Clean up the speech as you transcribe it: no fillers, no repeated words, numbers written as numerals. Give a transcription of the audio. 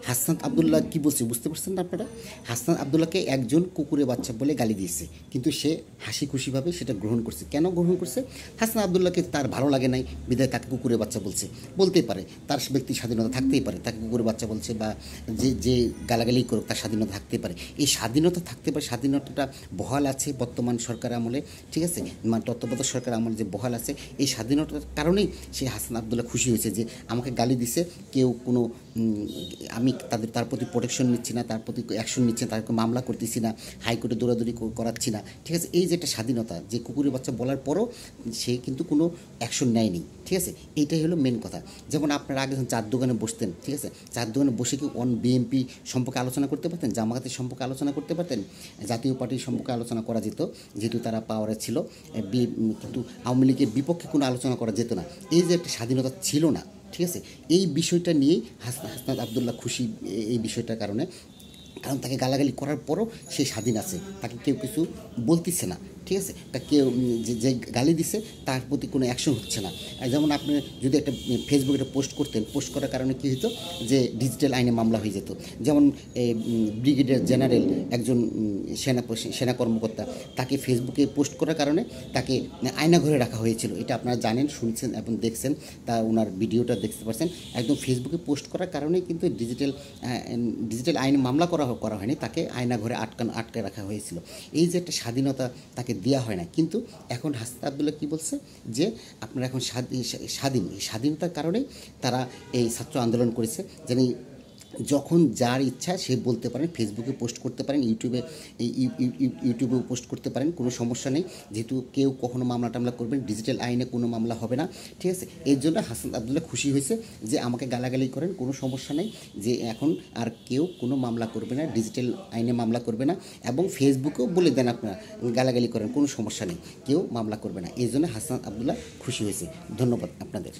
হাসনাত আবদুল্লাহ কী বলছে বুঝতে পারছেন না আপনারা? হাসনাত আবদুল্লাহকে একজন কুকুরে বাচ্চা বলে গালি দিয়েছে, কিন্তু সে হাসি খুশিভাবে সেটা গ্রহণ করছে। কেন গ্রহণ করছে? হাসনাত আবদুল্লাহকে তার ভালো লাগে নাই বিধায় তাকে কুকুরে বাচ্চা বলছে। বলতেই পারে, তার ব্যক্তি স্বাধীনতা থাকতেই পারে, তাকে কুকুরে বাচ্চা বলছে বা যে যে গালাগালি করুক তার স্বাধীনতা থাকতেই পারে। এই স্বাধীনতা থাকতে পারে, স্বাধীনতাটা বহাল আছে বর্তমান সরকার আমলে, ঠিক আছে, মানে তত্ত্বাবধায়ক সরকার আমলে যে বহাল আছে, এই স্বাধীনতার কারণেই সে হাসনাত আবদুল্লাহ খুশি হয়েছে যে আমাকে গালি দিছে কেউ, কোনো আমি তার প্রতি প্রোটেকশন নিচ্ছি না, তার প্রতি অ্যাকশন নিচ্ছি না, তাকে মামলা করতেছি না, হাইকোর্টে দৌড়াদৌড়ি করাচ্ছি না, ঠিক আছে। এই যে একটা স্বাধীনতা, যে কুকুরের বাচ্চা বলার পরও সে কিন্তু কোনো অ্যাকশন নেয়নি, ঠিক আছে। এইটাই হলো মেন কথা। যেমন আপনারা আগে যখন চার দোকানে বসতেন, ঠিক আছে, চার দোকানে বসে কি বিএনপি সম্পর্কে আলোচনা করতে পারতেন, জামায়াতের সম্পর্কে আলোচনা করতে পারতেন, জাতীয় পার্টির সম্পর্কে আলোচনা করা যেত, যেহেতু তারা পাওয়ারে ছিল। কিন্তু আওয়ামী লীগের বিপক্ষে কোনো আলোচনা করা যেত না। এই যে একটা স্বাধীনতা ছিল না, ঠিক আছে। এই বিষয়টা নিয়েই হাসনাত আবদুল্লাহ খুশি, এই বিষয়টার কারণে। কারণ তাকে গালাগালি করার পরও সে স্বাধীন আছে, তাকে কেউ কিছু বলতেছে না, ঠিক আছে। তা কেউ যে গালি দিছে তার প্রতি কোনো অ্যাকশন হচ্ছে না। যেমন আপনি যদি একটা ফেসবুকে একটা পোস্ট করতেন, পোস্ট করার কারণে কী হতো যে ডিজিটাল আইনে মামলা হয়ে যেত। যেমন ব্রিগেডিয়ার জেনারেল একজন সেনা কর্মকর্তা, তাকে ফেসবুকে পোস্ট করার কারণে তাকে আয়নাঘরে রাখা হয়েছিল। এটা আপনারা জানেন, শুনছেন এবং দেখছেন, তা ওনার ভিডিওটা দেখতে পাচ্ছেন। একদম ফেসবুকে পোস্ট করার কারণেই কিন্তু ডিজিটাল আইনে মামলা করা হয়নি, তাকে আয়নাঘরে আটকে রাখা হয়েছিল। এই যে একটা স্বাধীনতা তাকে দেওয়া হয় না। কিন্তু এখন হাসনাত আবদুল্লাহ কী বলছে যে আপনারা এখন স্বাধীন। এই স্বাধীনতার কারণেই তারা এই ছাত্র আন্দোলন করেছে, যেন যখন যার ইচ্ছা সে বলতে পারেন, ফেসবুকে পোস্ট করতে পারেন, ইউটিউবেও পোস্ট করতে পারেন, কোনো সমস্যা নেই। যেহেতু কেউ কখনো মামলা টামলা করবেন, ডিজিটাল আইনে কোনো মামলা হবে না, ঠিক আছে। এর জন্য হাসনাত আবদুল্লাহ খুশি হয়েছে যে আমাকে গালাগালি করেন, কোনো সমস্যা নেই, যে এখন আর কেউ কোনো মামলা করবে না, ডিজিটাল আইনে মামলা করবে না। এবং ফেসবুকেও বলে দেন আপনারা গালাগালি করেন, কোনো সমস্যা নেই, কেউ মামলা করবে না। এই জন্য হাসনাত আবদুল্লাহ খুশি হয়েছে। ধন্যবাদ আপনাদের।